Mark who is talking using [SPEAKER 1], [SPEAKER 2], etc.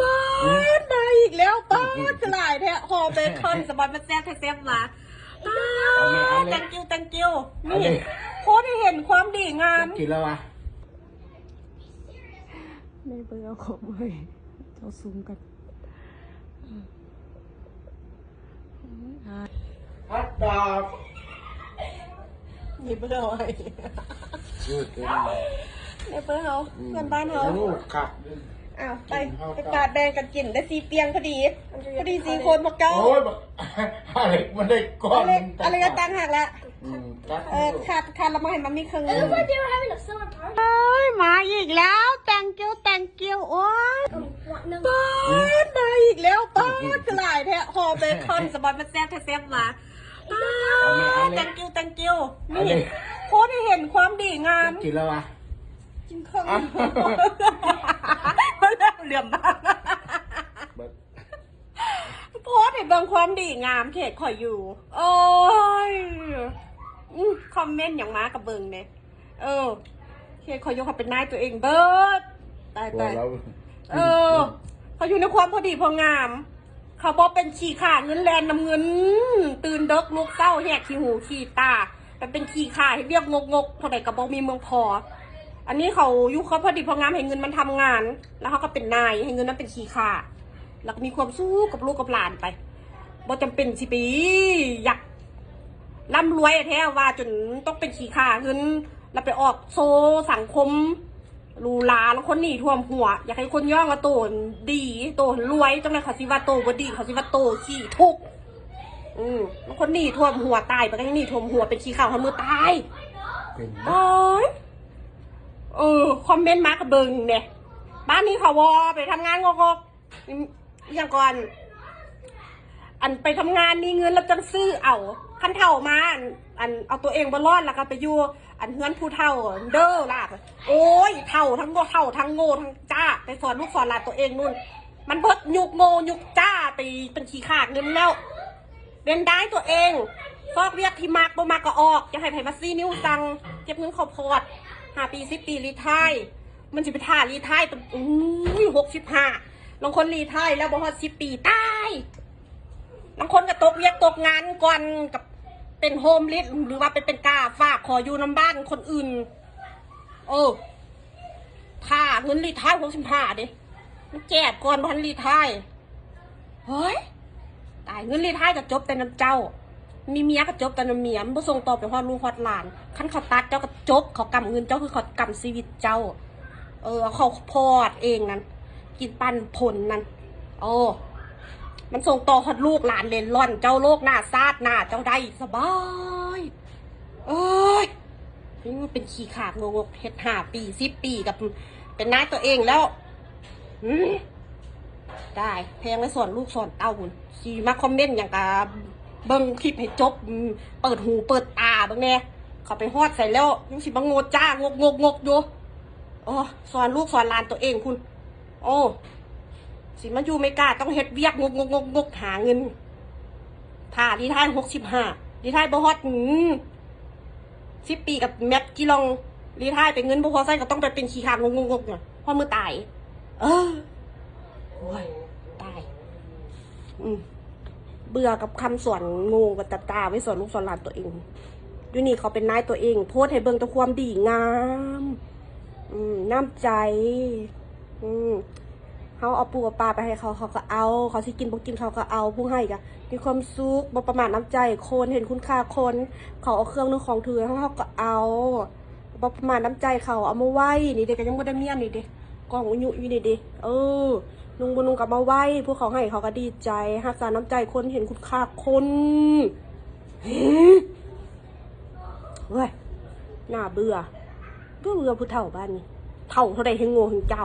[SPEAKER 1] ป้ามาอีกแล้วป้าสลายแท้หอเบคอนสปอนมาแซ่บแซ่บมาthank you thank you นี่โคตรเห็นความดีงาม
[SPEAKER 2] กินแล้ววะ
[SPEAKER 1] ไม่เบื่อของเลยเจ้าซูมกัน
[SPEAKER 2] ฮัทดอก
[SPEAKER 1] นี่เบื่ออะไร
[SPEAKER 2] ยืดเลย
[SPEAKER 1] นี่เบื่อเขาเพื่อนบ้านเขา
[SPEAKER 2] ครับ
[SPEAKER 1] อ้าวไปปาดแดงกันกินได้สีเปียงพอดีสีคนพวกเจ้า
[SPEAKER 2] โอ้ยอะไรมันได้ก้อน
[SPEAKER 1] อะไรก็ตั้งหักแล้วขาดละมาเห็นมันมีครึ่งมาอีกแล้ว thank you โอ้ยป้ามาอีกแล้วป้าสลายแท้หอเบคอนสปอนมาแซ่บแซ่บมาthank you นี่โคตรเห็นความดีงาม
[SPEAKER 2] กินแล้ววะ
[SPEAKER 1] กินข้าวเหลื่อมบ้างโพสเห็นบางความดีงามเขตข่อยอยู่โอ้ยคอมเมนต์อย่างม้ากับเบิงเนี่ยเขตข่อยยกเขาเป็นนายตัวเองเบิร์ดตายเขาอยู่ในความพอดีพองามเขาบอกเป็นขี่ขาเงินแลนน้ำเงินตื่นเด็กลุกเต้าแหกขี้หูขี้ตาแต่เป็นขี่ขาให้เรียกงกเท่าไหร่กับบอกมีเมืองพออันนี้เขายุคเขาพอดีพองามให้เงินมันทำงานแล้วเขาก็เป็นนายให้เงินนั้นเป็นขี้ขาแล้วก็มีความสู้กับลูกกับหลานไปบ่จำเป็นสิปีอยากร่ำรวยแท้ว่าจนต้องเป็นขี้ขาเงินแล้วไปออกโซสังคมรูลาแล้วคนหนีท่วมหัวอยากให้คนย่องว่าโตดีโตรวยจังเลยเขาสิว่าโตบ่ดีเขาสิว่าโตขี้ทุกแล้วคนหนีท่วมหัวตายไปก็ยังหนีท่วมหัวเป็นขี้ขาเขามือตายโอ้ยคอมเมนต์มากับเบิงเนี่ยบ้านนี้เขาวอไปทำงานงกอย่างก่อนอันไปทำงานนี่เงินแล้วจังซื้อเอาขั้นเท่ามาอันเอาตัวเองบนรอดแล้วก็ไปอยู่อันเฮือนผู้เท่าเด้อล่ะโอ้ยเท่าทั้งโง่ทั้งจ้าไปสอนลูกสอนหลานตัวเองนู่นมันเบิดยุกโง่ยุกจ้าไปเป็นขี้ขาดเงินแล้วเรียนได้ตัวเองฟอกเรียกที่มากบ่มากก็ออกจะให้ไผ่มาซี่นิ้วสั่งเก็บเงินขอพอด5 ปี10 ปีรีไทยมันจะไปท่ารีไทยตั้ง65บางคนรีไทยแล้วบ่ฮอด10 ปีตายบางคนก็ตกเรียกตกงานก่อนกับเป็นโฮมลิสหรือว่าเป็นกาฝากขออยู่น้ำบ้านคนอื่นท่าเงินรีไทย65ดิมันแจกก่อนพันรีไทยเฮ้ยตายเงินรีไทยก็จบแต่น้ำเจ้ามีเมียก็จบแต่น้ำเมียมันส่งต่อไปฮอดลูกฮอดหลานขั้นเขาตัดเจ้าก็จบเขากำเงินเจ้าคือเขากำชีวิตเจ้าเขาพอดเองนั่นกินปันผลนั่นมันส่งต่อฮอดลูกหลานเลนล่อนเจ้าโลกหน้าซาดหน้าเจ้าได้สบายนี่มันเป็นขี้ขาดงงเฮ็ด5 ปี10 ปีกับเป็นนายตัวเองแล้วได้แพงไว้สอนลูกสอนเต้าคุณสีมาคอมเมนต์อย่างกับเบิ้งคลิปให้จบเปิดหูเปิดตาบ้างแน่เขาไปฮอดใส่แล้วยังสิบังโง่จ้างกอยู่สอนลูกสอนหลานตัวเองคุณสิมาอยู่ไม่กล้าต้องเฮ็ดเวียกงกหาเงินผ่าดีท้าย65ดีท้ายบ่ฮอด10 ปีกับแมทกิลองดีท้ายไปเงินบ่พอใส่ก็ต้องไปเป็นขี้ขางงเนี่ยพอมือตายโอ้ยตายเบื่อกับคำสอนงูกับตาไว้สอนลูกสอนหลานตัวเองอยู่นี่เขาเป็นนายตัวเองโพสให้เบิ่งแต่ความดีงามน้ำใจเขาเอาปูกับปลาไปให้เขาก็เอาเขาสิกินบ่กินเขาก็เอาผู้ให้ก็มีความสุขบ่ประมาทน้ำใจคนเห็นคุณค่าคนเขาเอาเครื่องนึงของถือเขาก็เอาบ่ประมาทน้ำใจเขาเอามาไว้นี่เด็กก็ยังบ่ได้เมียนี่เด็กกองอุยุอยู่นี่เด็กนุ่งบนุงกับมาไว้พวกเขาให้เขาก็ดีใจหักษาน้ำใจคนเห็นคุณค่าคนเว้ยน่าเบื่อผู้เฒ่าบ้านนี้เฒ่าเท่าใดให้โง่ให้เจ้า